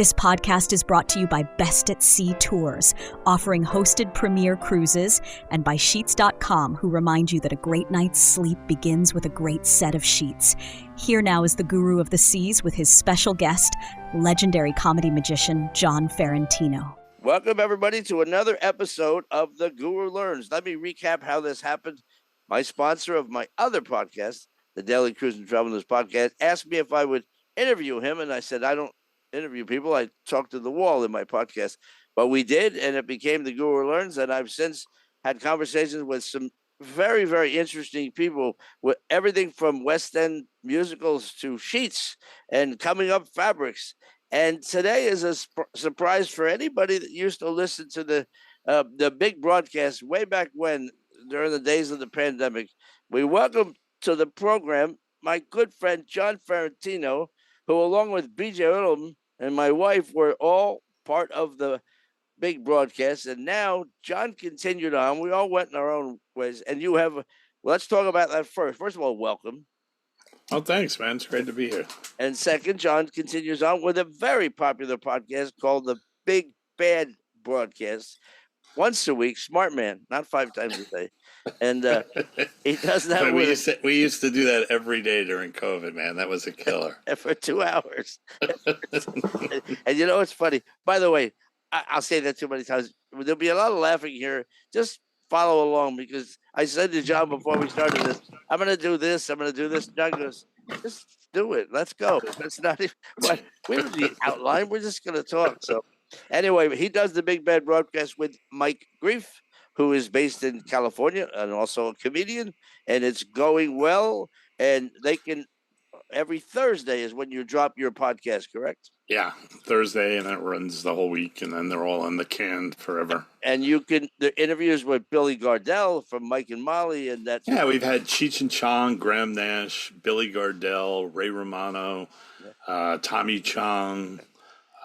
This podcast is brought to you by Best at Sea Tours, offering hosted premier cruises, and by Sheets.com, who remind you that a great night's sleep begins with a great set of sheets. Here now is the guru of the seas with his special guest, legendary comedy magician John Ferrentino. Welcome, everybody, to another episode of The Guru Learns. Let me recap how this happened. My sponsor of my other podcast, the Daily Cruise and Travel News Podcast, asked me if I would interview him, and I said, I don't interview people. I talk to the wall in my podcast. But we did, and it became The Guru Learns, and I've since had conversations with some very, very interesting people with everything from West End musicals to sheets and coming up fabrics. And today is a surprise for anybody that used to listen to the big broadcast way back when, during the days of the pandemic. We welcome to the program my good friend John Ferrentino, who, along with BJ Earlham and my wife, were all part of the big broadcast. And now John continued on. We all went in our own ways. And you have, let's talk about that first. First of all, welcome. Oh, thanks, man. It's great to be here. And second, John continues on with a very popular podcast called The Big Bad Broadcast. Once a week, smart man, not 5 times a day. And he does that we used to do that every day during COVID, man. That was a killer. For 2 hours. And you know, it's funny. By the way, I'll say that too many times. There'll be a lot of laughing here. Just follow along, because I said to John before we started this, I'm going to do this. I'm going to do this. John goes, just do it. Let's go. That's not even, we don't need outline. We're just going to talk. So anyway, he does the Big Bad Broadcast with Mike Grief, who is based in California and also a comedian, and it's going well. And they can, every Thursday is when you drop your podcast, correct? Yeah, Thursday, and it runs the whole week, and then they're all in the can forever. And you can, the interviews with Billy Gardell from Mike and Molly, and that's... Yeah, we've had Cheech and Chong, Graham Nash, Billy Gardell, Ray Romano, Tommy Chong,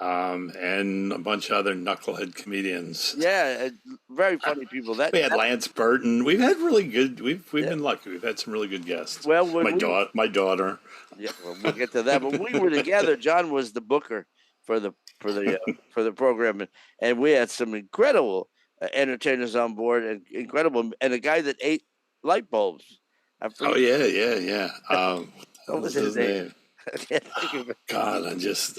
and a bunch of other knucklehead comedians. Yeah, very funny people. We had Lance Burton. We've had really good. We've been lucky. We've had some really good guests. Well, my daughter. Yeah, well, we'll get to that. But we were together. John was the booker for the program, and we had some incredible entertainers on board, and incredible, and a guy that ate light bulbs. Oh yeah. What was his name? I can't think of it. God, just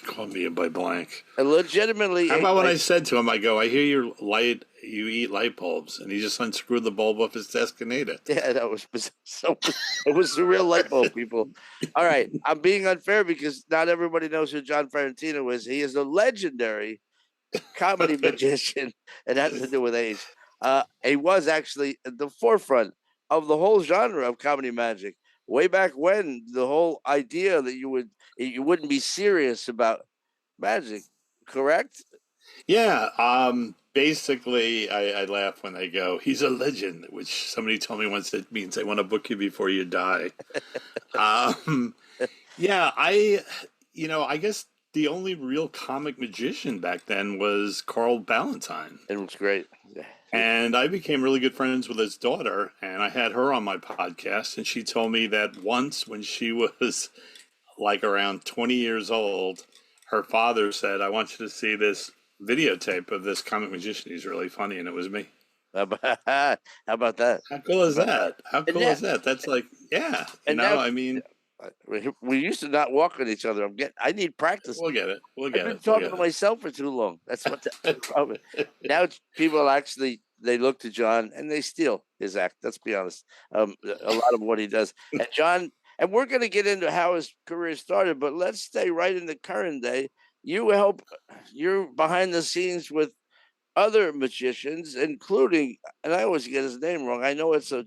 caught me by blank. And legitimately, how about when I said to him, I go, I hear you eat light bulbs, and he just unscrewed the bulb off his desk and ate it. Yeah, that was so. It was the real light bulb, people. All right, I'm being unfair because not everybody knows who John Ferrentino is. He is a legendary comedy magician. It has to do with age. He was actually at the forefront of the whole genre of comedy magic. Way back when, the whole idea that you wouldn't be serious about magic, correct? Yeah. Basically, I laugh when they go, he's a legend, which somebody told me once it means they want to book you before you die. Yeah, I guess the only real comic magician back then was Carl Ballantine. It was great. And I became really good friends with his daughter, and I had her on my podcast, and she told me that once when she was like around 20 years old, her father said, I want you to see this videotape of this comic magician. He's really funny, and it was me. How about that? How cool is that? How cool is that? That's like, yeah. We used to not walk with each other. I need practice. We'll get it. I've been talking to myself for too long. That's what the problem is. Now people actually, they look to John and they steal his act. Let's be honest. A lot of what he does. And John, and we're going to get into how his career started, but let's stay right in the current day. You're behind the scenes with other magicians, including, and I always get his name wrong. I know it's a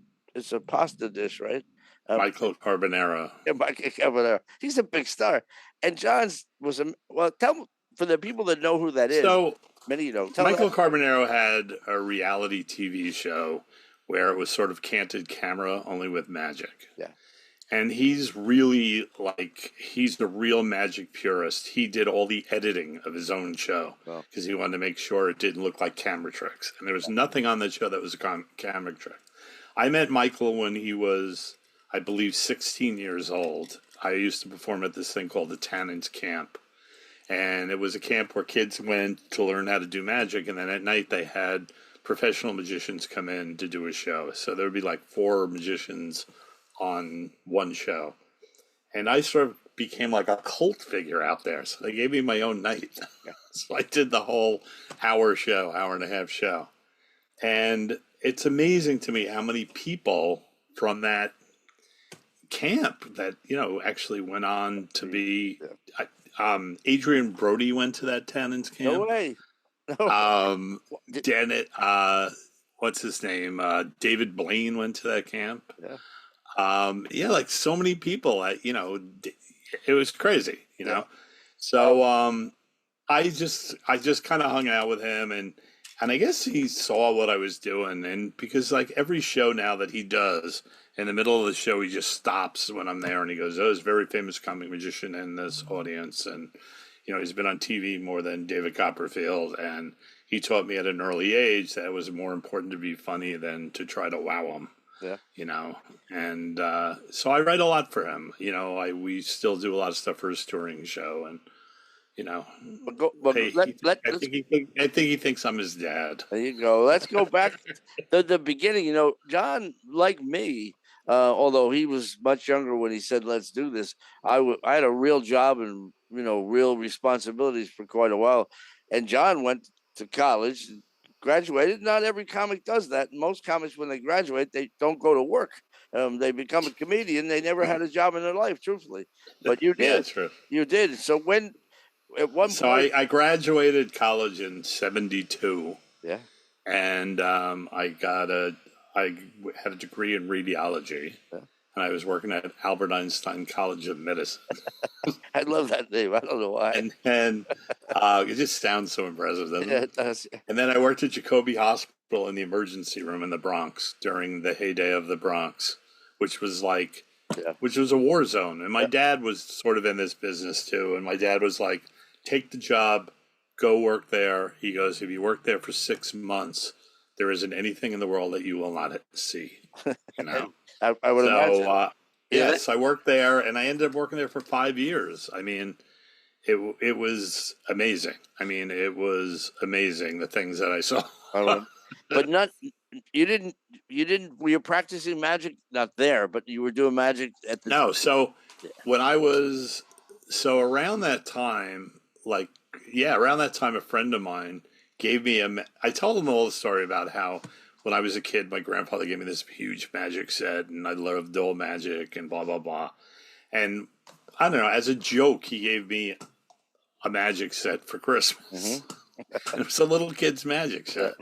pasta dish, right? Michael Carbonaro. Yeah, Michael Carbonaro. He's a big star. And John's was tell for the people that know who that is. So many don't. Michael Carbonaro had a reality TV show where it was sort of candid camera, only with magic. Yeah. And he's really he's the real magic purist. He did all the editing of his own show because he wanted to make sure it didn't look like camera tricks. And there was nothing on that show that was a camera trick. I met Michael when he was, I believe, 16 years old. I used to perform at this thing called the Tannins Camp. And it was a camp where kids went to learn how to do magic. And then at night they had professional magicians come in to do a show. So there would be like 4 magicians on one show. And I sort of became like a cult figure out there. So they gave me my own night. So I did the whole hour and a half show. And it's amazing to me how many people from that camp that, actually went on to be... Adrian Brody went to that Tannins camp. No way. No. Dennett, what's his name? David Blaine went to that camp. Yeah. Like so many people, it was crazy, So I just kind of hung out with him, and I guess he saw what I was doing, and because like every show now that he does, in the middle of the show, he just stops when I'm there and he goes, "Oh, there's a very famous comic magician in this audience." And, he's been on TV more than David Copperfield. And he taught me at an early age that it was more important to be funny than to try to wow him. Yeah. And so I write a lot for him. We still do a lot of stuff for his touring show. And, I think he thinks I'm his dad. There you go. Let's go back to the beginning. John, like me, although he was much younger when he said, "Let's do this," I had a real job and real responsibilities for quite a while. And John went to college, graduated. Not every comic does that. Most comics, when they graduate, they don't go to work. They become a comedian. They never had a job in their life, truthfully. But you did. Yeah, that's true. You did. So when at one So point, I graduated college in '72. Yeah. And I had a degree in radiology. Yeah. And I was working at Albert Einstein College of Medicine. I love that name. I don't know why. And it just sounds so impressive, doesn't it? It does. And then I worked at Jacobi Hospital in the emergency room in the Bronx during the heyday of the Bronx, which was which was a war zone. And my dad was sort of in this business too. And my dad was like, "Take the job, go work there." He goes, "If you work there for 6 months, there isn't anything in the world that you will not see." I would imagine. Yes, I worked there, and I ended up working there for 5 years. I mean, it was amazing. It was amazing, the things that I saw. But were you practicing magic? Not there, but you were doing magic at the... No, so when around that time, a friend of mine gave me I told him all the story about how when I was a kid, my grandfather gave me this huge magic set, and I loved all magic and blah, blah, blah. And I don't know, as a joke, he gave me a magic set for Christmas. Mm-hmm. It was a little kid's magic set.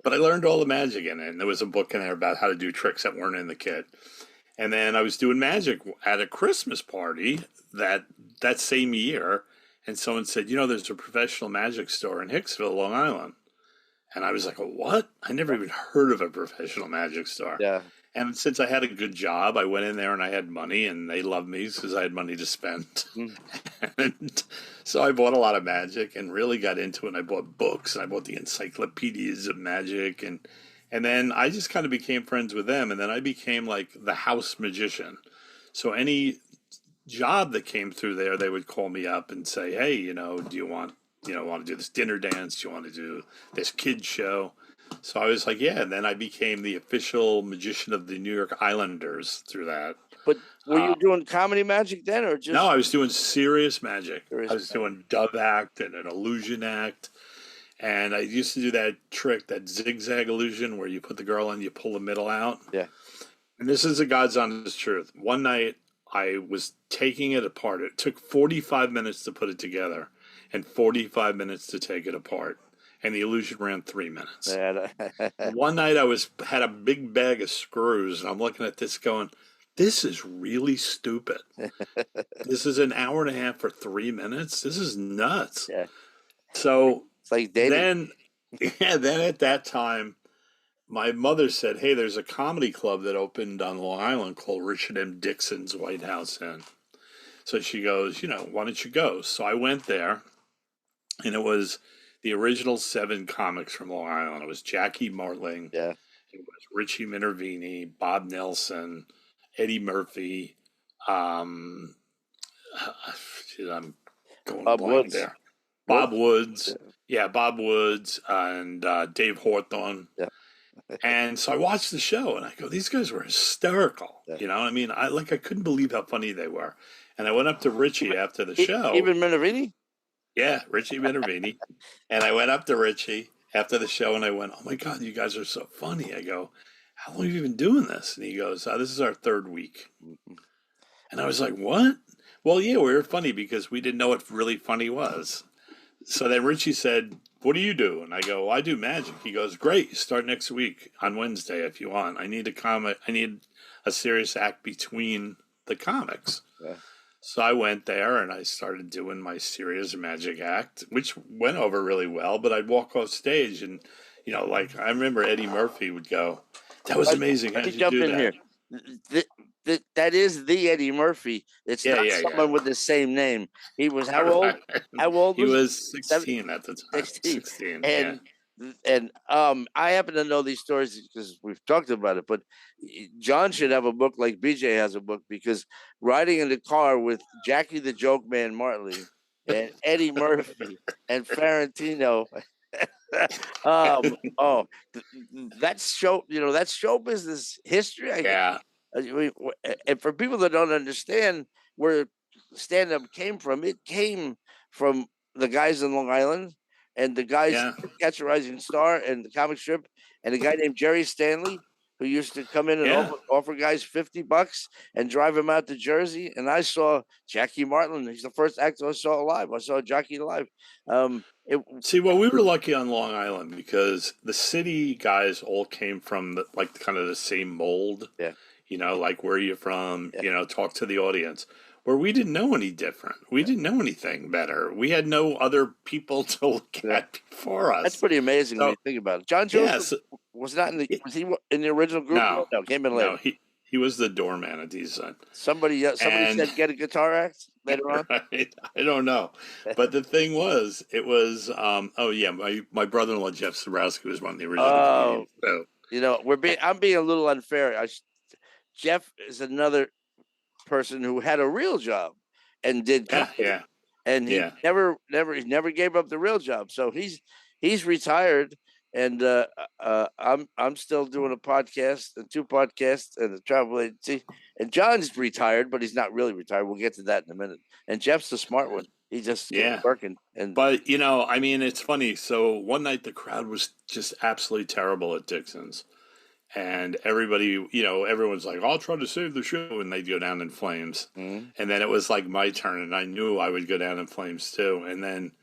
But I learned all the magic in it, and there was a book in there about how to do tricks that weren't in the kit. And then I was doing magic at a Christmas party that same year, and someone said, "There's a professional magic store in Hicksville, Long Island." And I was like, "What? I never even heard of a professional magic store." Yeah. And since I had a good job, I went in there and I had money, and they loved me because I had money to spend. And so I bought a lot of magic and really got into it. And I bought books, and I bought the encyclopedias of magic. And then I just kind of became friends with them. And then I became like the house magician. So any job that came through there, they would call me up and say, "Hey, do you want to do this dinner dance? Do you want to do this kid show?" So I was like, yeah. And then I became the official magician of the New York Islanders through that. But were you doing comedy magic then, or just... No, I was doing serious magic. I was doing dove act and an illusion act. And I used to do that trick, that zigzag illusion, where you put the girl in, you pull the middle out. Yeah. And this is the God's honest truth. One night I was taking it apart. It took 45 minutes to put it together and 45 minutes to take it apart. And the illusion ran 3 minutes. One night I had a big bag of screws, and I'm looking at this going, "This is really stupid. This is an hour and a half for 3 minutes. This is nuts." Yeah. So it's like dating. Then at that time, my mother said, "Hey, there's a comedy club that opened on Long Island called Richard M. Dixon's White House Inn." So she goes, "Why don't you go?" So I went there, and it was the original 7 comics from Long Island. It was Jackie Martling. Yeah. It was Richie Minervini, Bob Nelson, Eddie Murphy. I'm going blind there. Bob Woods. Yeah, Bob Woods and Dave Hawthorne. Yeah. And so I watched the show and I go, these guys were hysterical. Yeah. You know, I mean, I couldn't believe how funny they were. And I went up to Richie after the show. Even Minervini? Yeah, Richie Minervini. And I went up to Richie after the show and I went, oh my God, you guys are so funny. I go, how long have you been doing this? And he goes, this is our third week. And I was like, what? Well, yeah, we were funny because we didn't know what really funny was. So then Richie said, what do you do? And I go, well, I do magic. He goes, great. Start next week on Wednesday if you want. I need a serious act between the comics. Yeah. So I went there and I started doing my serious magic act, which went over really well. But I'd walk off stage and, you know, like I remember Eddie Murphy would go, that was amazing. How did you do that? Here. That is the Eddie Murphy. It's not someone with the same name. He was how old? How old? He was 16 at the time. 16. And I happen to know these stories because we've talked about it. But John should have a book like BJ has a book, because riding in the car with Jackie the Joke Man Martley and Eddie Murphy and Ferrentino. That's show business history. And for people that don't understand where stand-up came from, it came from the guys in Long Island and the guys Catch a Rising Star and the comic strip, and a guy named Jerry Stanley who used to come in and offer guys $50 and drive them out to Jersey. And I saw Jackie Martling. He's the first actor I saw alive. I saw Jackie live. We were lucky on Long Island because the city guys all came from kind of the same mold. Yeah. You know, like, where are you from? Yeah. You know, talk to the audience. Where we didn't know any different. We didn't know anything better. We had no other people to look at before us. That's pretty amazing when you think about it. John Joseph was not was he in the original group? No, came in later. No, he was the doorman at Deason. Somebody said get a guitar act later on. Right? I don't know, but the thing was, it was my brother-in-law Jeff Sabrowski was one of the original. So. You know, I'm being a little unfair. Jeff is another person who had a real job and did and he never gave up the real job. So he's retired, and I'm still doing a podcast and 2 podcasts and a travel agency. And John's retired, but he's not really retired. We'll get to that in a minute. And Jeff's the smart one. He just working. But you know, I mean, it's funny. So one night the crowd was just absolutely terrible at Dixon's. And everybody, you know, everyone's like, I'll try to save the show. And they'd go down in flames. Mm-hmm. And then it was like my turn. And I knew I would go down in flames too. And then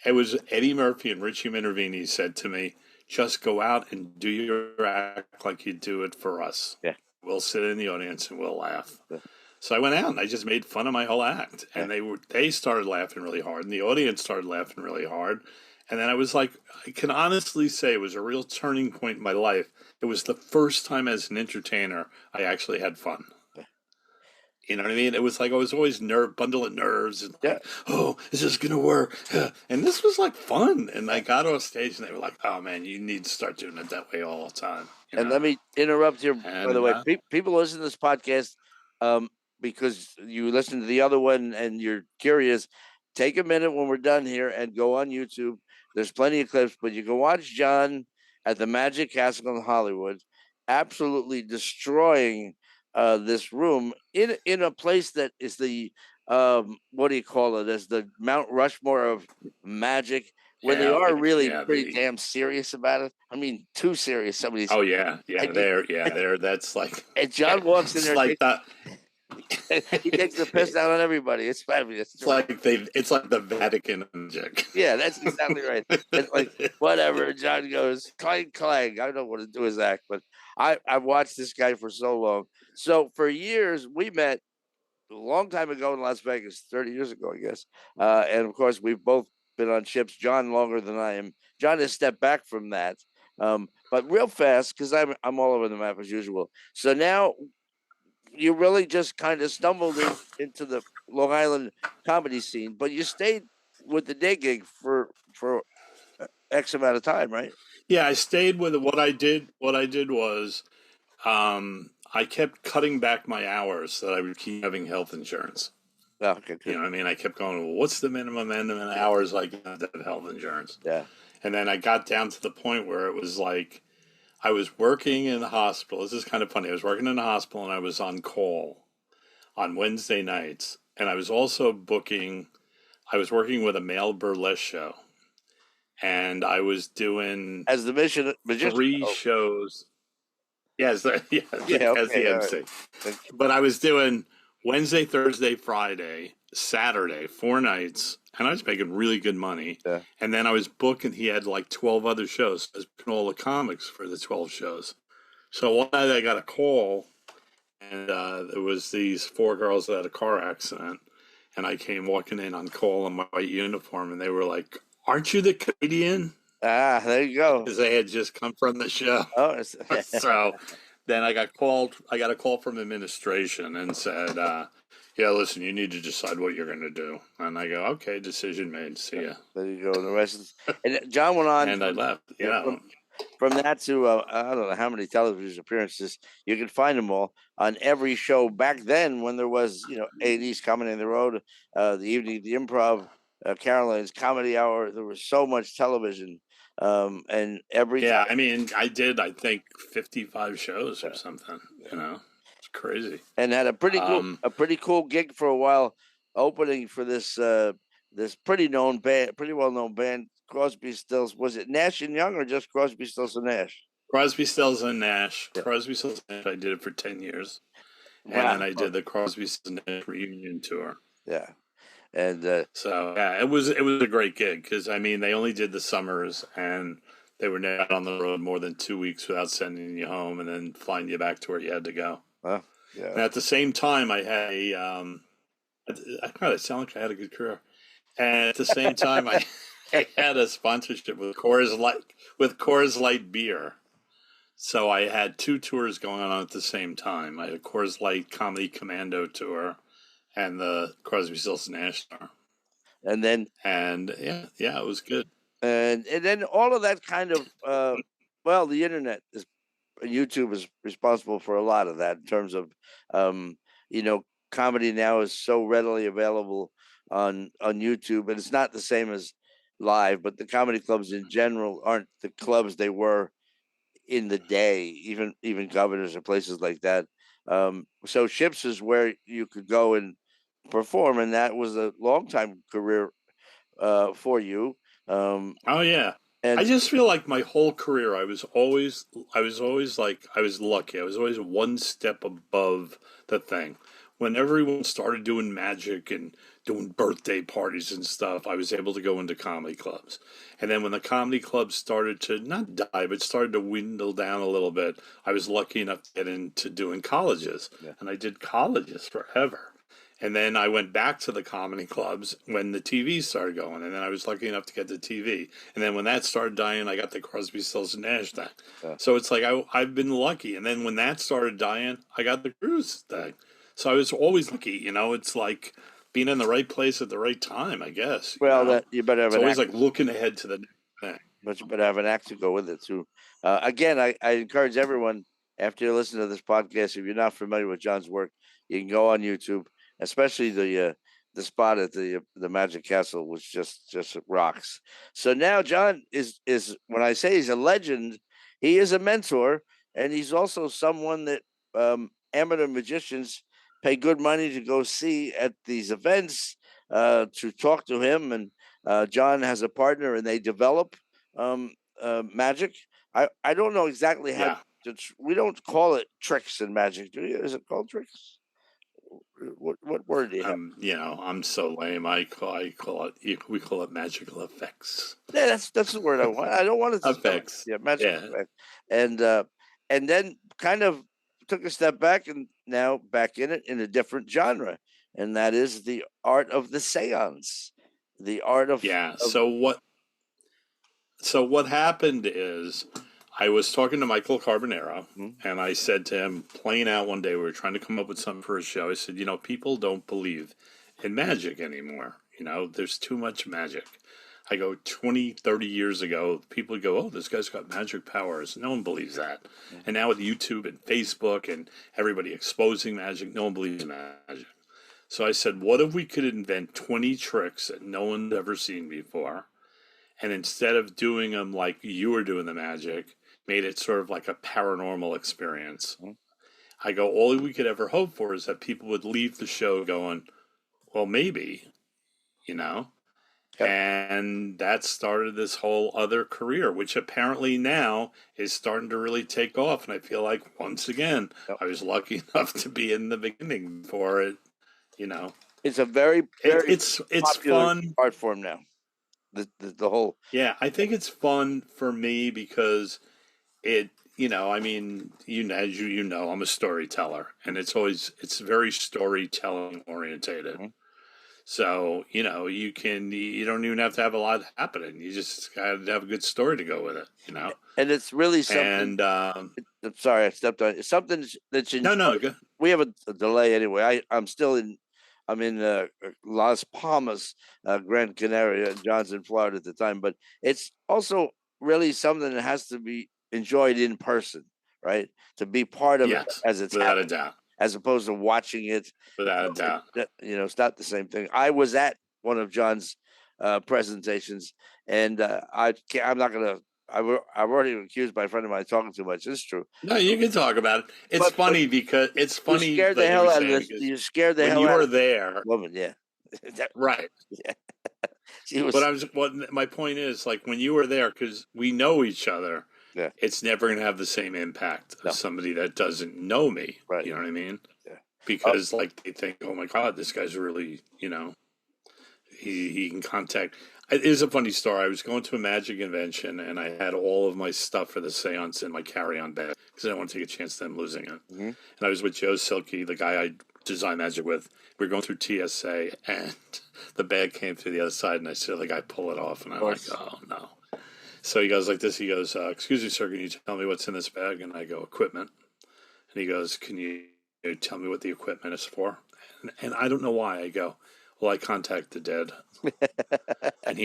it was Eddie Murphy and Richie Minervini said to me, just go out and do your act like you do it for us. Yeah. We'll sit in the audience and we'll laugh. Yeah. So I went out and I just made fun of my whole act. And they started laughing really hard. And the audience started laughing really hard. And then I was like, I can honestly say it was a real turning point in my life. It was the first time as an entertainer I actually had fun. You know what I mean? It was like I was always bundle of nerves and oh, is this going to work? And this was like fun. And I got off stage and they were like, oh man, you need to start doing it that way all the time. And let me interrupt here, by the way. People listen to this podcast because you listen to the other one and you're curious. Take a minute when we're done here and go on YouTube. There's plenty of clips, but you can watch John at the Magic Castle in Hollywood, absolutely destroying this room in a place that is the what do you call it? As the Mount Rushmore of magic, where they are really pretty damn serious about it. I mean, too serious. Some of these. Oh yeah, there. That's like. And John walks in there. Like that. He takes the piss down on everybody. It's fabulous. It's like the Vatican magic. Yeah, that's exactly right. It's like whatever. John goes clang clang. I don't want to do his act, but I've watched this guy for so long. So for years we met a long time ago in Las Vegas, 30 years ago, I guess. And of course we've both been on ships. John longer than I am. John has stepped back from that, but real fast because I'm all over the map as usual. So now. You really just kind of stumbled into the Long Island comedy scene, but you stayed with the day gig for X amount of time, right? Yeah, I stayed with it. What I did was I kept cutting back my hours so that I would keep having health insurance. Oh, okay, You good. know what I mean? I kept going, well, what's the minimum hours I can have to have health insurance? Yeah. And then I got down to the point where it was like I was working in the hospital. This is kind of funny. I was working in the hospital and I was on call on Wednesday nights. And I was also I was working with a male burlesque show. And I was doing As the magician. 3 Oh, shows. Yes, yeah, yeah. as Okay. the All right. MC. But I was doing Wednesday, Thursday, Friday, Saturday, 4 nights, and I was making really good money. Yeah. And then I was booking, he had like 12 other shows. I was booking all the comics for the 12 shows. So one night I got a call, and there was these 4 girls that had a car accident. And I came walking in on call in my white uniform, and they were like, "Aren't you the comedian?" Ah, there you go. Because they had just come from the show. Oh, So then I got a call from administration and said, yeah, listen, you need to decide what you're going to do. And I go, okay, decision made. See ya. there you go. And the rest is, and John went on. And I left. From that to I don't know how many television appearances. You can find them all on every show back then when there was 80s Comedy on the Road, the evening, the Improv, Caroline's Comedy Hour. There was so much television, and every Yeah, time, I mean, I did, I think, 55 shows or something. It's crazy. and had a pretty cool gig for a while, opening for this pretty well known band. Crosby, Stills. Was it Nash and Young or just Crosby, Stills and Nash? Crosby, Stills, and Nash. Yeah. Crosby, Stills, and Nash. I did it for 10 years. And Wow. then I did the Crosby, Stills, and Nash reunion tour. Yeah. And so yeah, it was a great gig because I mean they only did the summers and they were not on the road more than 2 weeks without sending you home and then flying you back to where you had to go. yeah. And at the same time, I had I kind of sound like I had a good career. And at the same time, I had a sponsorship with Coors Light beer. So I had 2 tours going on at the same time. I had a Coors Light Comedy Commando tour and the Crosby, Stills, Nash tour. And then yeah, it was good. And then all of that kind of the internet is YouTube is responsible for a lot of that in terms of comedy now is so readily available on YouTube, and it's not the same as live, but the comedy clubs in general aren't the clubs they were in the day, even Governors or places like that. So Ships is where you could go and perform, and that was a long time career for you. Oh yeah. And I just feel like my whole career I was always like I was lucky. I was always one step above the thing. When everyone started doing magic and doing birthday parties and stuff, I was able to go into comedy clubs. And then when the comedy clubs started to not die, but started to dwindle down a little bit, I was lucky enough to get into doing colleges. Yeah. And I did colleges forever. And then I went back to the comedy clubs when the TV started going. And then I was lucky enough to get the TV. And then when that started dying, I got the Crosby, Stills, and Nash thing. Yeah. So it's like I've been lucky. And then when that started dying, I got the cruise thing. So I was always lucky. It's like being in the right place at the right time, I guess. Well, you better have it's always like looking ahead to the next thing. But you better have an act to go with it, too. Again, I encourage everyone, after you listen to this podcast, if you're not familiar with John's work, you can go on YouTube, especially the spot at the Magic Castle, which just rocks. So now John is when I say he's a legend, he is a mentor, and he's also someone that amateur magicians pay good money to go see at these events, to talk to him. And John has a partner, and they develop magic. I don't know exactly how. Yeah. We don't call it tricks in magic, do you? Is it called tricks? What word do you have? I'm so lame. We call it magical effects. Yeah, that's the word I want. I don't want it to effects. Yeah, magical effects. And then kind of took a step back, and now back in it in a different genre, and that is the art of the séance, the art of So what happened is I was talking to Michael Carbonaro, and I said to him, playing out one day, we were trying to come up with something for a show. I said, people don't believe in magic anymore. There's too much magic. I go, 20, 30 years ago, people would go, oh, this guy's got magic powers. No one believes that. Mm-hmm. And now with YouTube and Facebook and everybody exposing magic, no one believes in magic. So I said, what if we could invent 20 tricks that no one's ever seen before? And instead of doing them like you were doing the magic, made it sort of like a paranormal experience. Mhm. I go, all we could ever hope for is that people would leave the show going, well, maybe, you know? Yep. And that started this whole other career, which apparently now is starting to really take off. And I feel like, once again, Yep. I was lucky enough to be in the beginning for it, you know? It's a very, very It's popular fun. art form now. The whole. Yeah, I think it's fun for me because it, I mean, as you know, I'm a storyteller, and it's very storytelling orientated. Mhm. So, you don't even have to have a lot happening. You just got to have a good story to go with it, And it's really something. And I'm sorry, I stepped on. It's something that's no, go. We have a delay anyway. I'm in Las Palmas, Gran Canaria, and Johnson, Florida at the time. But it's also really something that has to be enjoyed in person, right? To be part of it Yes, as it's without a happening, doubt, as opposed to watching it. without a doubt. It's not the same thing. I was at one of John's presentations, and I'm not gonna. I've already accused my friend of mine talking too much. It's true. No, you can talk about it. It's funny because it's funny. You scared the hell out of this. You scared the hell out of when you were there, woman. Yeah, right? Yeah. She was. What my point is, like, when you were there, because we know each other. Yeah. It's never going to have the same impact as somebody that doesn't know me. Right. You know what I mean? Yeah. Because like they think, oh my God, this guy's really, he can contact. It is a funny story. I was going to a magic convention and I had all of my stuff for the seance in my carry-on bag because I didn't want to take a chance of them losing it. Mm-hmm. And I was with Joe Silky, the guy I design magic with. We were going through TSA and the bag came through the other side and I saw the guy pull it off and I'm like, oh no. So he goes like this. He goes, excuse me, sir, can you tell me what's in this bag? And I go, equipment. And he goes, can you tell me what the equipment is for? And I don't know why. I go, well, I contact the dead. And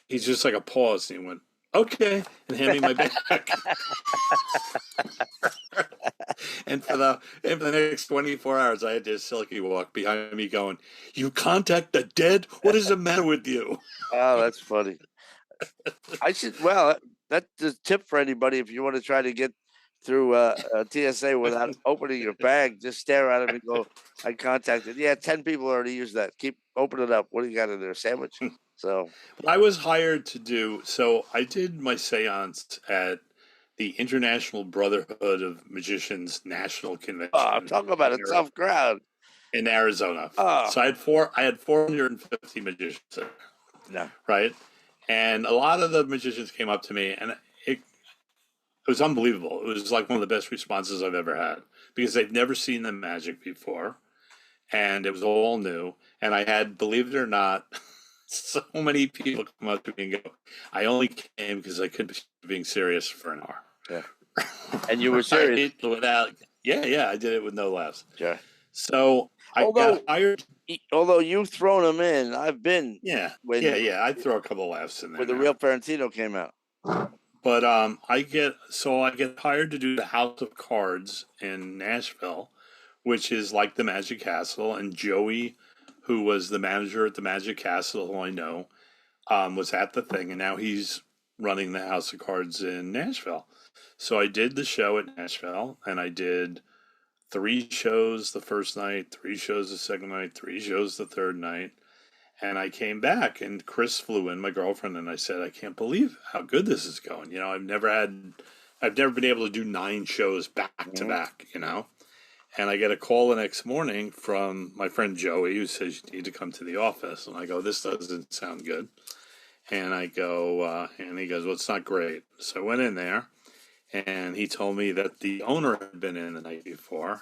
he's just like a pause. And he went, okay, and hand me my bag. And for the next 24 hours, I had this Silky walk behind me going, you contact the dead? What is the matter with you? Oh, that's funny. That's a tip for anybody. If you want to try to get through TSA without opening your bag, just stare at them and go, I contacted. Yeah, 10 people already used that. Open it up. What do you got in there? Sandwich? So I was hired to so I did my seance at the International Brotherhood of Magicians National Convention. Oh, talk about a tough crowd. In Arizona. Oh. So I had 450 magicians there. Yeah. Right? And a lot of the magicians came up to me and it was unbelievable. It was like one of the best responses I've ever had because they've never seen the magic before. And it was all new. And I had, believe it or not, so many people come up to me and go, I only came because I couldn't be being serious for an hour. Yeah. And you were serious? Yeah, I did it with no laughs. Sure. So I got hired. Although you've thrown them in, I've been. Yeah. I'd throw a couple laughs in there. Where the real Ferrentino came out. But I get hired to do the House of Cards in Nashville, which is like the Magic Castle, and Joey, who was the manager at the Magic Castle, who I know, was at the thing, and now he's running the House of Cards in Nashville. So I did the show at Nashville, and I did 3 shows the first night, 3 shows the second night, 3 shows the third night. And I came back, and Chris flew in, my girlfriend, and I said, I can't believe how good this is going. I've never been able to do 9 shows back to back, And I get a call the next morning from my friend Joey, who says, you need to come to the office. And I go, this doesn't sound good. And I go, and he goes, well, it's not great. So I went in there, and he told me that the owner had been in the night before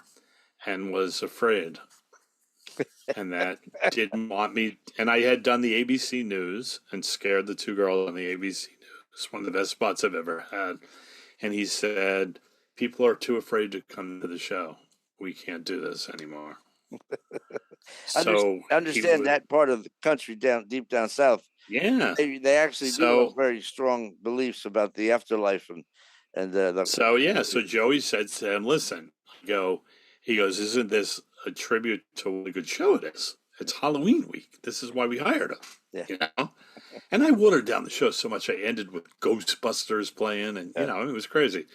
and was afraid. And that didn't want me. And I had done the ABC News and scared the 2 girls on the ABC News. One of the best spots I've ever had. And he said, people are too afraid to come to the show. We can't do this anymore. So understand that part of the country deep down south. Yeah, they actually do have very strong beliefs about the afterlife So Joey said to him, "Listen, he goes, isn't this a tribute to what a good show it is. It's Halloween week. This is why we hired him. Yeah. You know? And I watered down the show so much I ended with Ghostbusters playing, and you know, it was crazy.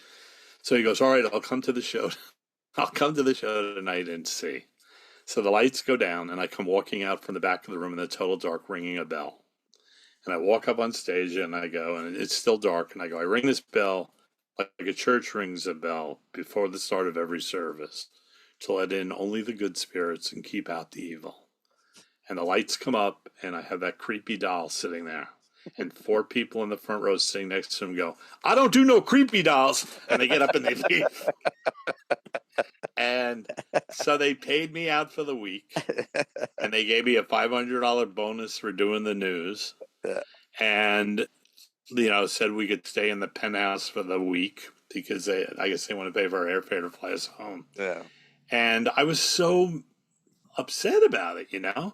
So he goes, all right, I'll come to the show. I'll come to the show tonight and see. So the lights go down, and I come walking out from the back of the room in the total dark, ringing a bell. And I walk up on stage, and I go, and it's still dark, and I go, I ring this bell like a church rings a bell before the start of every service to let in only the good spirits and keep out the evil. And the lights come up, and I have that creepy doll sitting there. And 4 people in the front row sitting next to him go, I don't do no creepy dolls. And they get up and they leave. And so they paid me out for the week. And they gave me a $500 bonus for doing the news. And, you know, said we could stay in the penthouse for the week because I guess they want to pay for our airfare to fly us home. Yeah. And I was so upset about it, you know?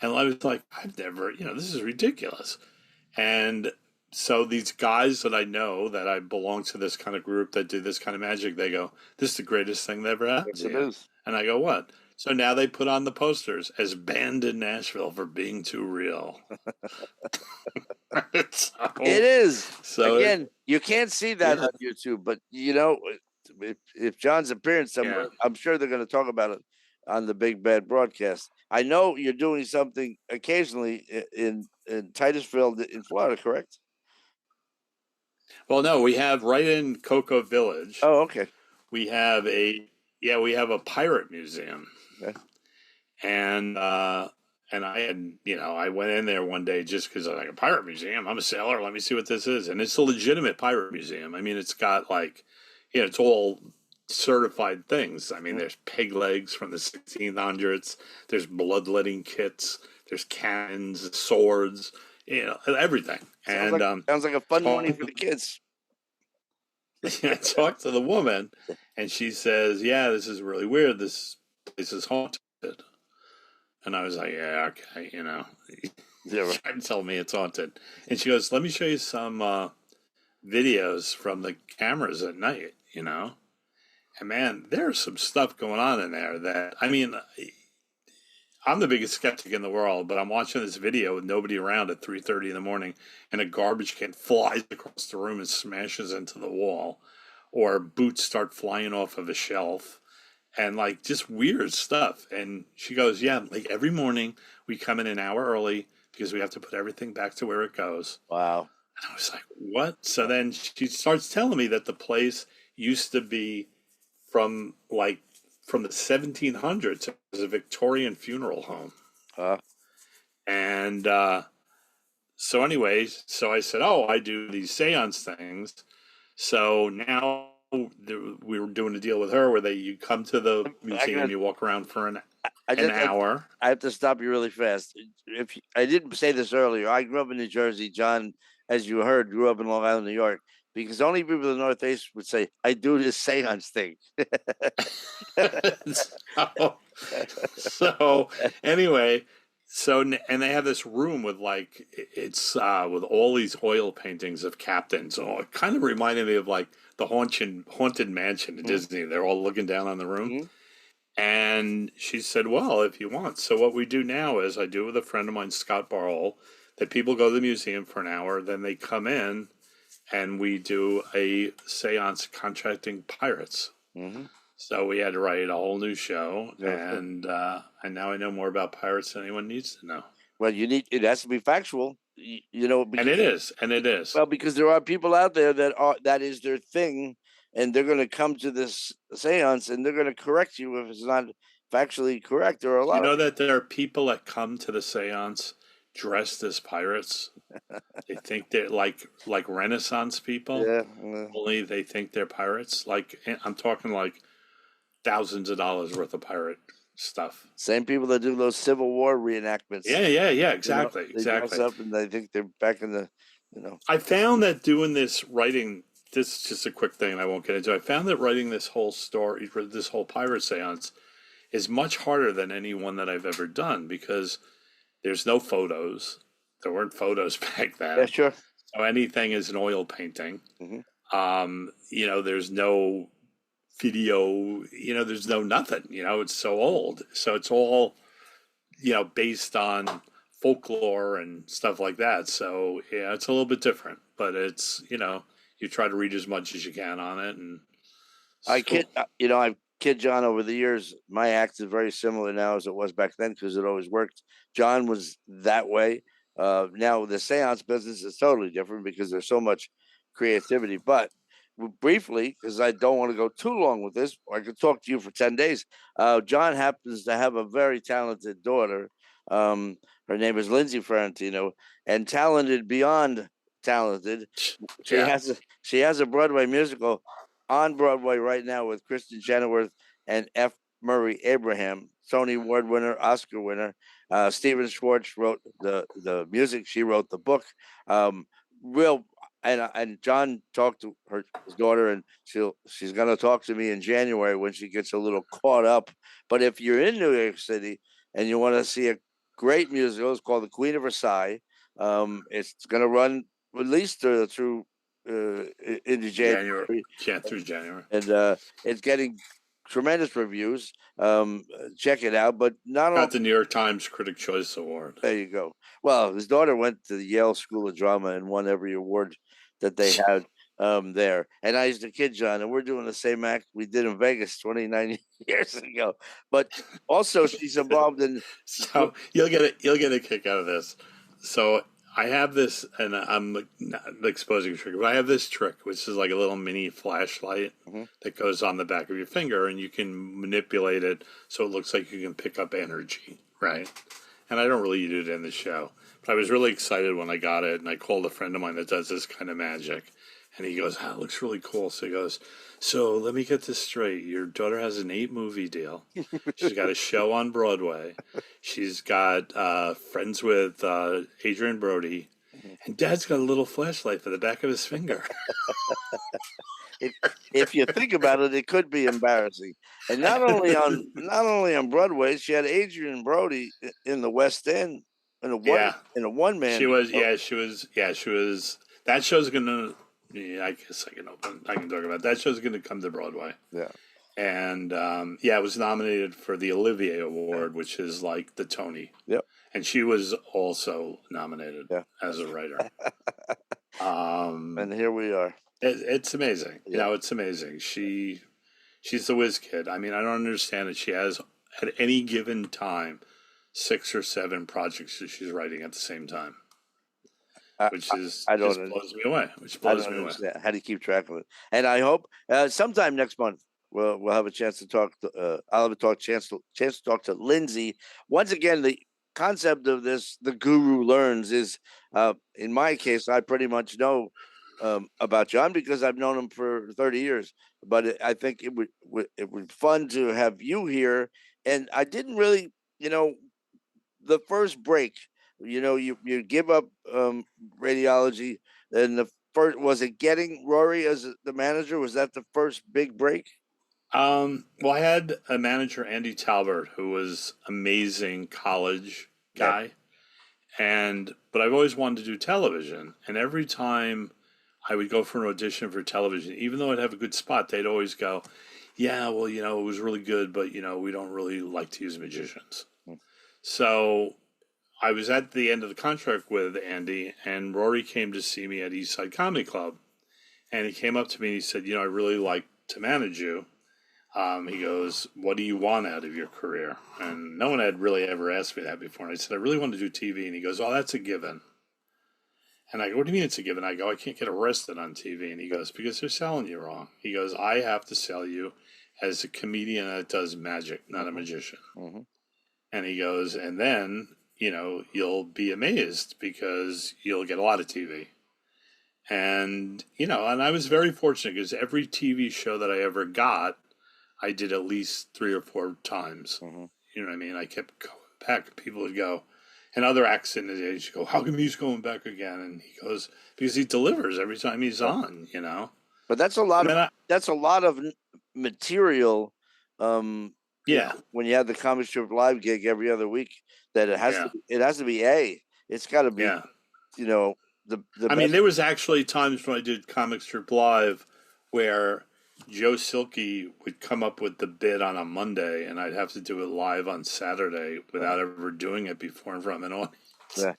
And I was like, I've never, you know, this is ridiculous. And so these guys that I know that I belong to this kind of group that do this kind of magic, they go, this is the greatest thing that ever happened to you. And I go, what? So now they put on the posters as banned in Nashville for being too real. It is. So again, you can't see that on YouTube, but you know, if John's appearing somewhere, I'm sure they're going to talk about it on the Big Bad broadcast. I know you're doing something occasionally in Titusville in Florida, correct? Well, no, we have right in Cocoa Village. Oh, okay. We have a pirate museum. Okay. And I had, you know, I went in there one day just because I'm like, a pirate museum. I'm a sailor. Let me see what this is. And it's a legitimate pirate museum. I mean, it's got like, you know, it's all certified things. I mean, there's peg legs from the 1600s. There's bloodletting kits. There's cannons, swords, you know, everything. Sounds like a fun morning for the kids. I talked to the woman, and she says, yeah, this is really weird. This place is haunted. And I was like, yeah, okay, you know. Trying to tell me it's haunted. And she goes, let me show you some videos from the cameras at night, you know. And man, there's some stuff going on in there that, I mean, I'm the biggest skeptic in the world, but I'm watching this video with nobody around at 3:30 in the morning, and a garbage can flies across the room and smashes into the wall, or boots start flying off of a shelf, and like just weird stuff. And she goes, yeah, like every morning we come in an hour early because we have to put everything back to where it goes. Wow. And I was like, what? So then she starts telling me that the place used to be from the 1700s as a Victorian funeral home. And so anyways, so I said, oh, I do these seance things. So now we were doing a deal with her where you come to the museum, you walk around for an hour. I have to stop you really fast. If I didn't say this earlier, I grew up in New Jersey. John, as you heard, grew up in Long Island, New York. Because only people in the Northeast would say, I do this seance thing. so anyway, and they have this room with like, it's with all these oil paintings of captains. So it kind of reminded me of like the Haunted Mansion at Disney. They're all looking down on the room. Mm-hmm. And she said, well, if you want. So what we do now is I do with a friend of mine, Scott Barhol, that people go to the museum for an hour, then they come in, and we do a seance contracting pirates. Mm-hmm. So we had to write a whole new show, and now I know more about pirates than anyone needs to know. Well, it has to be factual, you know. And it is. Well, because there are people out there that is their thing, and they're going to come to this seance, and they're going to correct you if it's not factually correct. There are a lot. You know that there are people that come to the seance dressed as pirates. They think they're like Renaissance people. Yeah. Only they think they're pirates. Like, I'm talking like thousands of dollars worth of pirate stuff. Same people that do those Civil War reenactments. Yeah, exactly, they dress up and they think they're back in the, you know. I found that doing this, writing, this is just a quick thing I won't get into. I found that writing this whole story, this whole pirate seance, is much harder than any one that I've ever done because there's no photos. There weren't photos back then. Yeah, sure. So anything is an oil painting. Mm-hmm. You know, there's no video, there's no nothing, it's so old. So it's all, based on folklore and stuff like that. So yeah, it's a little bit different, but it's, you try to read as much as you can on it. And I've kid John over the years. My act is very similar now as it was back then because it always worked. John was that way. Now the seance business is totally different because there's so much creativity. But briefly, because I don't want to go too long with this, I could talk to you for 10 days. John happens to have a very talented daughter. Her name is Lindsay Ferrentino, and talented beyond talented. She has a Broadway musical on Broadway right now with Kristen Chenoweth and F. Murray Abraham, Tony Award winner, Oscar winner. Stephen Schwartz wrote the music. She wrote the book. And John talked to his daughter, and she's going to talk to me in January when she gets a little caught up. But if you're in New York City and you want to see a great musical, it's called The Queen of Versailles. It's going to run at least through into January. Yeah, through January. And it's getting tremendous reviews. Check it out. But got the New York Times Critic Choice Award. There you go. Well, his daughter went to the Yale School of Drama and won every award that they had there. And I used to kid John, and we're doing the same act we did in Vegas 29 years ago. But also, she's involved in. So you'll get a kick out of this. So I have this, and I'm not exposing a trick, but I have this trick, which is like a little mini flashlight that goes on the back of your finger, and you can manipulate it so it looks like you can pick up energy, right? And I don't really do it in the show, but I was really excited when I got it, and I called a friend of mine that does this kind of magic, and he goes, it looks really cool. So he goes, so let me get this straight. Your daughter has an 8-movie deal. She's got a show on Broadway. She's got friends with Adrian Brody. And Dad's got a little flashlight for the back of his finger. If you think about it, it could be embarrassing. And not only on Broadway, she had Adrian Brody in the West End in a one man. She was. That show's gonna. Yeah, I guess I can talk about it. That show's going to come to Broadway. Yeah. And, it was nominated for the Olivier Award, which is like the Tony. Yep. And she was also nominated as a writer. And here we are. It's amazing. Yeah. It's amazing. She's the whiz kid. I mean, I don't understand that she has, at any given time, 6 or 7 projects that she's writing at the same time. Which blows me away. How do you keep track of it? And I hope sometime next month we'll have a chance to talk. I'll have a chance to talk to Lindsay. Once again, the concept of this, the guru learns, is in my case, I pretty much know about John because I've known him for 30 years. But I think it would be fun to have you here. And I didn't really, the first break. You give up radiology, and the first, was it getting Rory as the manager? Was that the first big break? Well, I had a manager, Andy Talbert, who was amazing college guy, but I've always wanted to do television, and every time I would go for an audition for television, even though I'd have a good spot, they'd always go, "Yeah, well, it was really good, but we don't really like to use magicians." So I was at the end of the contract with Andy, and Rory came to see me at Eastside Comedy Club. And he came up to me and he said, I really like to manage you. He goes, what do you want out of your career? And no one had really ever asked me that before. And I said, I really want to do TV. And he goes, oh, that's a given. And I go, what do you mean it's a given? I go, I can't get arrested on TV. And he goes, because they're selling you wrong. He goes, I have to sell you as a comedian that does magic, not a magician. Mm-hmm. And he goes, and then you'll be amazed because you'll get a lot of TV. And, and I was very fortunate because every TV show that I ever got, I did at least 3 or 4 times. Mm-hmm. You know what I mean? I kept going back. People would go, and other acts in the age go, how come he's going back again? And he goes, because he delivers every time he's on, But that's a lot of material. When you have the Comedy Strip live gig every other week, that it has to be it's got to be, I mean, there was actually times when I did Comic Strip Live where Joe Silky would come up with the bit on a Monday, and I'd have to do it live on Saturday without ever doing it before in front of an audience, Yeah.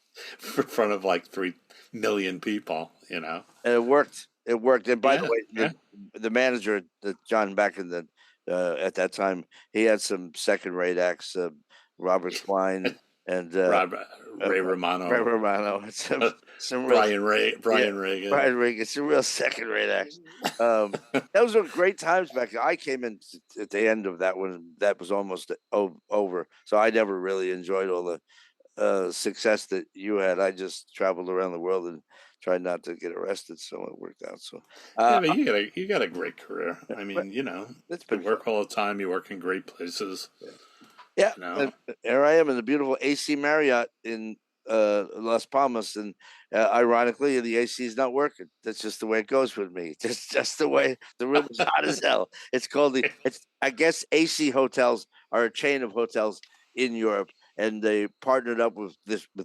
in front of like 3 million people, And it worked. It worked. And by the way, Yeah. the manager, John, back in the at that time, he had some second-rate acts. Robert Klein and Ray Romano, Ray Romano, some real Brian Reagan. Brian Reagan, some real second-rate acts. Those were great times back then. I came in at the end of that when that was almost over, so I never really enjoyed all the success that you had. I just traveled around the world and tried not to get arrested, so it worked out. So, Yeah, but you got a great career. I mean, it's you been work all the time. You work in great places. Yeah, And here I am in the beautiful AC Marriott in Las Palmas, and ironically, the AC is not working. That's just the way it goes with me. Just the way the room is hot as hell. It's called I guess AC hotels are a chain of hotels in Europe, and they partnered up with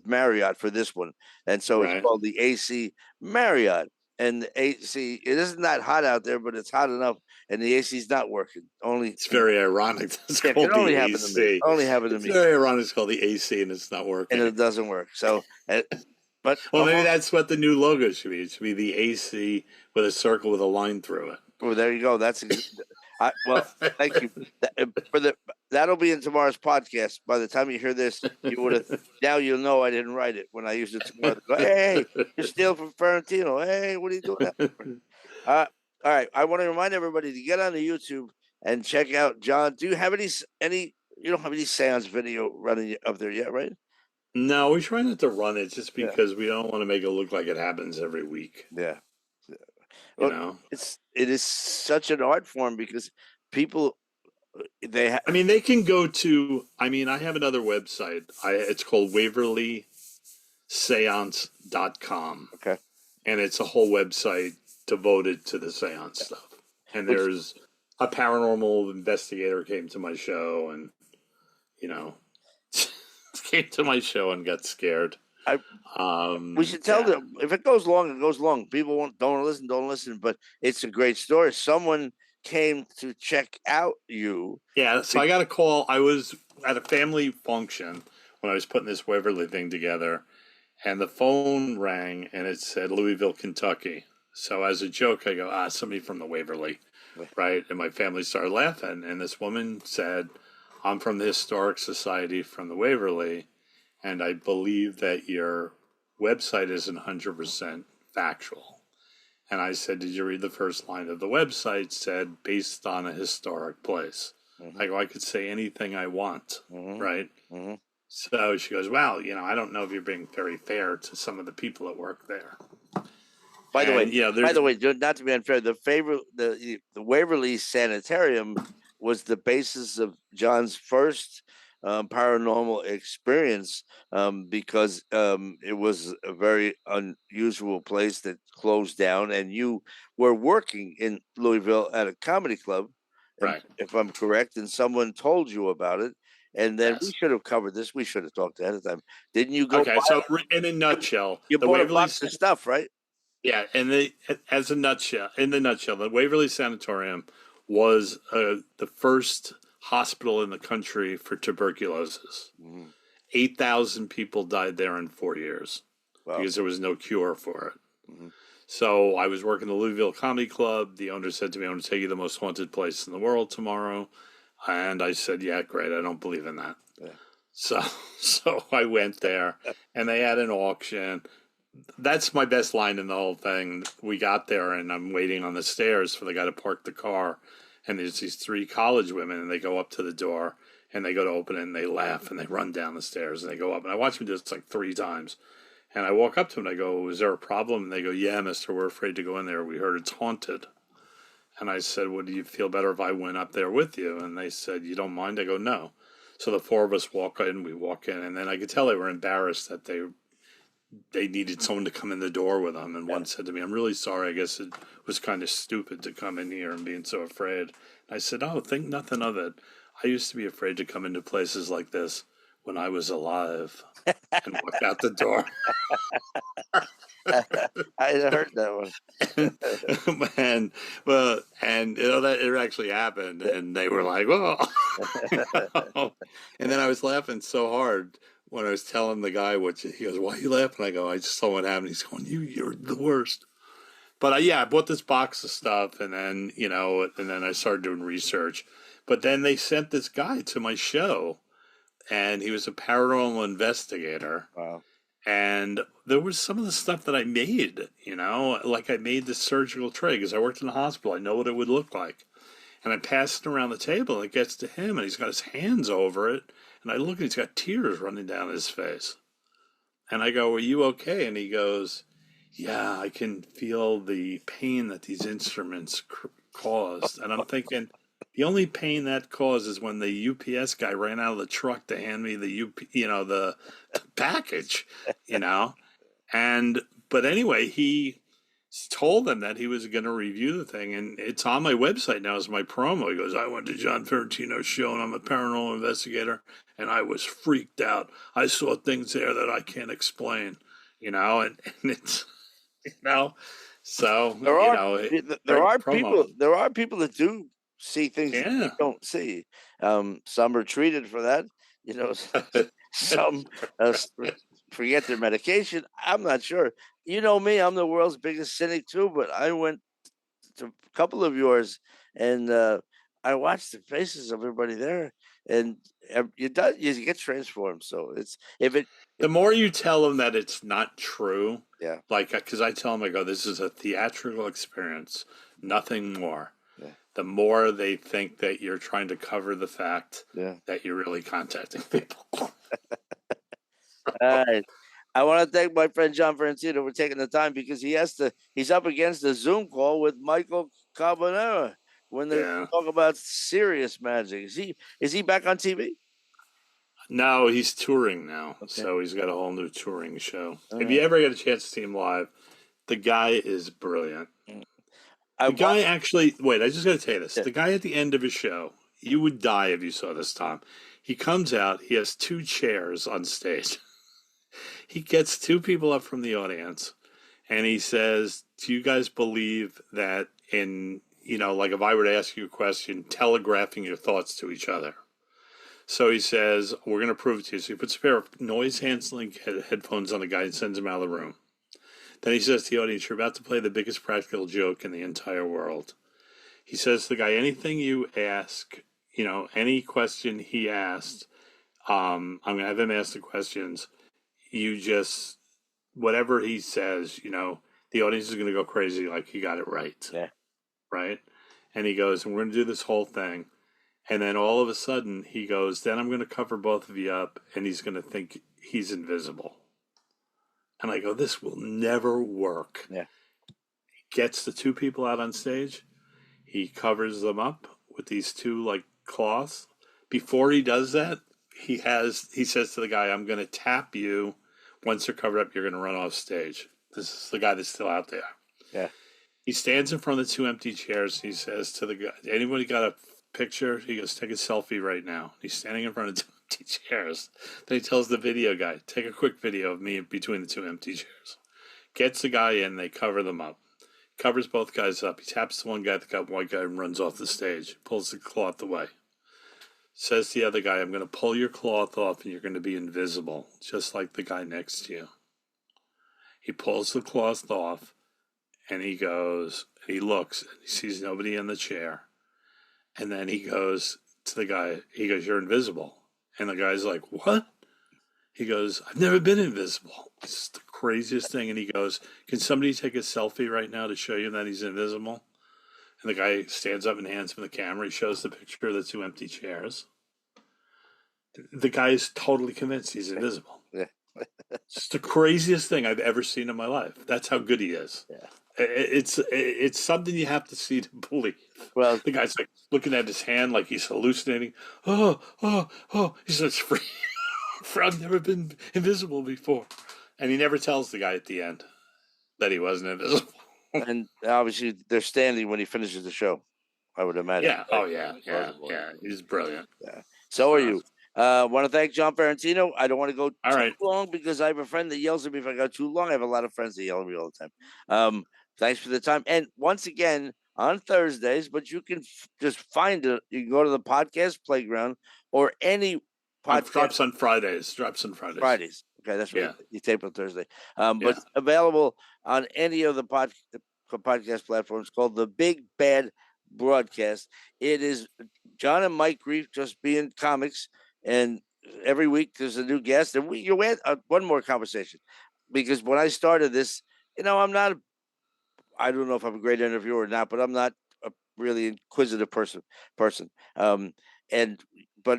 Marriott for this one, and so it's called the AC Marriott. And the AC, it isn't that hot out there, but it's hot enough, and the AC is not working. It's very ironic. It's called it only the happened AC. to me. Only happened to me. It's very ironic. It's called the AC, and it's not working. And it doesn't work. So, but maybe that's what the new logo should be. It should be the AC with a circle with a line through it. Well, there you go. That's thank you that'll be in tomorrow's podcast. By the time you hear this, you would have now you'll know I didn't write it when I used it tomorrow. Go, hey, you're stealing from Ferrentino. Hey, what are you doing that for? All right. I want to remind everybody to get on the YouTube and check out John. Do you have any? You don't have any seance video running up there yet, right? No, we try not to run it just because we don't want to make it look like it happens every week. Yeah. Well, it is such an art form because people they can go to I have another website. It's called WaverlySeance.com. Okay. And it's a whole website devoted to the seance stuff. And there's a paranormal investigator came to my show and came to my show and got scared. We should tell them if it goes long, it goes long. People don't listen, but it's a great story. Someone came to check out you. Yeah, so I got a call. I was at a family function when I was putting this Waverly thing together, and the phone rang and it said Louisville, Kentucky. So as a joke, I go, somebody from the Waverly, right? And my family started laughing, and this woman said, I'm from the Historic Society from the Waverly, and I believe that your website isn't 100% factual. And I said, did you read the first line of the website? It said, based on a historic place. Mm-hmm. I go, I could say anything I want, right? Mm-hmm. So she goes, well, I don't know if you're being very fair to some of the people that work there. By the way, not to be unfair, the Waverly Sanitarium was the basis of John's first paranormal experience because it was a very unusual place that closed down, and you were working in Louisville at a comedy club, right? If I'm correct, and someone told you about it, and then we should have covered this. We should have talked ahead of time. Didn't you go? Okay, so in a nutshell, you bought a box of stuff, right? Yeah, and in the nutshell, the Waverly Sanatorium was the first hospital in the country for tuberculosis. 8,000 people died there in 4 years because there was no cure for it. So I was working the Louisville Comedy Club. The owner said to me, I'm going to take you to the most haunted place in the world tomorrow. And I said, yeah, great. I don't believe in that. Yeah. So I went there, and they had an auction. That's my best line in the whole thing. We got there, and I'm waiting on the stairs for the guy to park the car. And there's these 3 college women, and they go up to the door, and they go to open it, and they laugh, and they run down the stairs, and they go up. And I watch them do this like 3 times. And I walk up to them, and I go, is there a problem? And they go, yeah, mister, we're afraid to go in there. We heard it's haunted. And I said, would you feel better if I went up there with you? And they said, you don't mind? I go, no. So the 4 of us walk in, and then I could tell they were embarrassed that they needed someone to come in the door with them. And one said to me, I'm really sorry. I guess it was kind of stupid to come in here and being so afraid. And I said, oh, think nothing of it. I used to be afraid to come into places like this when I was alive, and walked out the door. I heard that one. and that it actually happened, and they were like, "Whoa!" And then I was laughing so hard when I was telling the guy he goes, "Why are you laughing?" I go, "I just saw what happened." He's going, "You're the worst." But I bought this box of stuff, and then and then I started doing research. But then they sent this guy to my show, and he was a paranormal investigator. Wow. And there was some of the stuff that I made, like I made this surgical tray because I worked in the hospital. I know what it would look like. And I passed it around the table, and it gets to him, and he's got his hands over it. And I look, and he's got tears running down his face. And I go, "Are you okay?" And he goes, "Yeah, I can feel the pain that these instruments caused." And I'm thinking, the only pain that causes when the UPS guy ran out of the truck to hand me the package, But anyway, he told them that he was going to review the thing, and it's on my website now as my promo. He goes, "I went to John Ferrentino's show, and I'm a paranormal investigator, and I was freaked out. I saw things there that I can't explain," and it's, so there are people that do see things that you don't see. Some are treated for that. Some forget their medication. I'm not sure. You know me, I'm the world's biggest cynic too, but I went to a couple of yours, and I watched the faces of everybody there, and you get transformed. So the more you tell them that it's not true, yeah, like, because I tell them, I go, "This is a theatrical experience, nothing more." Yeah. The more they think that you're trying to cover the fact that you're really contacting people. All right. I want to thank my friend John Ferrentino for taking the time, because he's up against a Zoom call with Michael Carbonera when they talk about serious magic. Is he back on TV? No, he's touring now. Okay. So he's got a whole new touring show. If you ever get a chance to see him live, the guy is brilliant. I just got to tell you this. Yeah. The guy at the end of his show, you would die if you saw this, Tom. He comes out, he has 2 chairs on stage. He gets 2 people up from the audience, and he says, "Do you guys believe that like if I were to ask you a question, telegraphing your thoughts to each other?" So he says, "We're going to prove it to you." So he puts a pair of noise-canceling headphones on the guy and sends him out of the room. Then he says to the audience, "You're about to play the biggest practical joke in the entire world." He says to the guy, "Anything you ask, any question he asked, I'm going to have him ask the questions. You just, whatever he says, the audience is going to go crazy like he got it right." Yeah. Right? And he goes, "And we're going to do this whole thing." And then all of a sudden he goes, "Then I'm going to cover both of you up, and he's going to think he's invisible." And I go, "This will never work." Yeah. He gets the 2 people out on stage. He covers them up with these 2 cloths. Before he does that, he says to the guy, "I'm going to tap you. Once they're covered up, you're going to run off stage." This is the guy that's still out there. Yeah. He stands in front of the 2 empty chairs. He says to the guy, "Anybody got a picture?" He goes, "Take a selfie right now." He's standing in front of 2 empty chairs. Then he tells the video guy, "Take a quick video of me between the 2 empty chairs." Gets the guy in. They cover them up. Covers both guys up. He taps the one guy, the white guy, and runs off the stage. Pulls the cloth away. Says to the other guy, "I'm going to pull your cloth off, and you're going to be invisible, just like the guy next to you." He pulls the cloth off, and he goes, and he looks, and he sees nobody in the chair. And then he goes to the guy, he goes, "You're invisible." And the guy's like, "What?" He goes, "I've never been invisible." It's the craziest thing. And he goes, "Can somebody take a selfie right now to show you that he's invisible?" And the guy stands up and hands him the camera. He shows the picture of the 2 empty chairs. The guy is totally convinced he's invisible. Yeah. It's the craziest thing I've ever seen in my life. That's how good he is. Yeah. It's something you have to see to believe. Well, the guy's like looking at his hand like he's hallucinating. Oh! He says, "Free. I've never been invisible before," and he never tells the guy at the end that he wasn't invisible. And obviously, they're standing when he finishes the show, I would imagine. Yeah. Oh, yeah. He's brilliant. Yeah. So are you. Want to thank John Ferrentino. I don't want to go too All long because I have a friend that yells at me if I go too long. I have a lot of friends that yell at me all the time. Thanks for the time. And once again, on Thursdays, but you can just find it. You can go to the podcast playground or any podcast. Drops on Fridays. Fridays. Okay, that's right. Yeah. You tape on Thursday. But it's available on any of the podcast platforms called The Big Bad Broadcast. It is John and Mike Grief just being comics, and every week there's a new guest. And you had one more conversation because when I started this, I don't know if I'm a great interviewer or not, but I'm not a really inquisitive person. But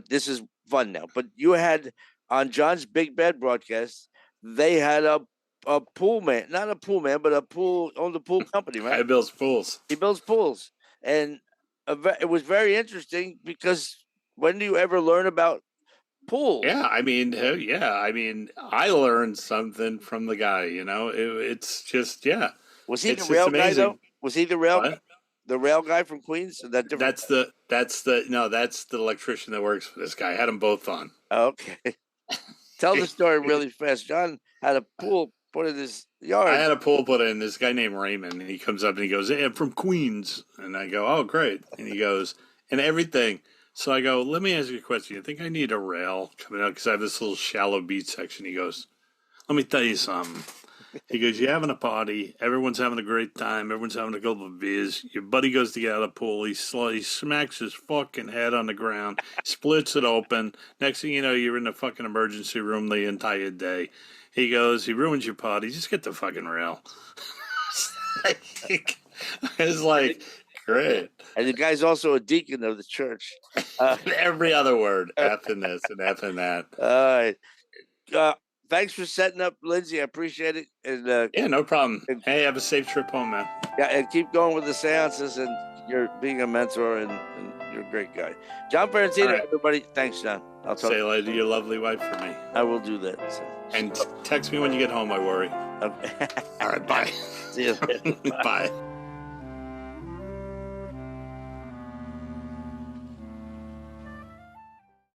this is fun now. But you had on John's Big Bad Broadcast, they had a pool man, not a pool man, but owned a pool company, right? He builds pools. He builds pools, and it was very interesting because when do you ever learn about pools? Yeah, I mean, I learned something from the guy. It's just Was he the rail guy though? Was he the rail? What? The rail guy from Queens? Is that different? That's the electrician that works for this guy. I had them both on. Okay. Tell the story really fast. John had a pool put in his yard. I had a pool put in. This guy named Raymond, and he comes up and he goes, "Hey, I'm from Queens." And I go, "Oh, great." And he goes, "And everything." So I go, "Let me ask you a question. You think I need a rail coming out? Because I have this little shallow beach section." He goes, "Let me tell you something." He goes, "You're having a party. Everyone's having a great time. Everyone's having a couple of beers. Your buddy goes to get out of the pool. He smacks his fucking head on the ground, splits it open. Next thing you know, you're in the fucking emergency room the entire day." He goes, "He ruins your party. Just get the fucking rail." It's like, great. And the guy's also a deacon of the church. Every other word, F in this and F in that. All right. Thanks for setting up, Lindsay. I appreciate it. And yeah, no problem. Hey, have a safe trip home, man. Yeah, and keep going with the seances. And you're being a mentor, and you're a great guy. John Ferrentino, right. Everybody. Thanks, John. I'll say hello to your lovely wife for me. I will do that. So. And text me when you get home, I worry. Okay. All right, bye. See you later. Bye.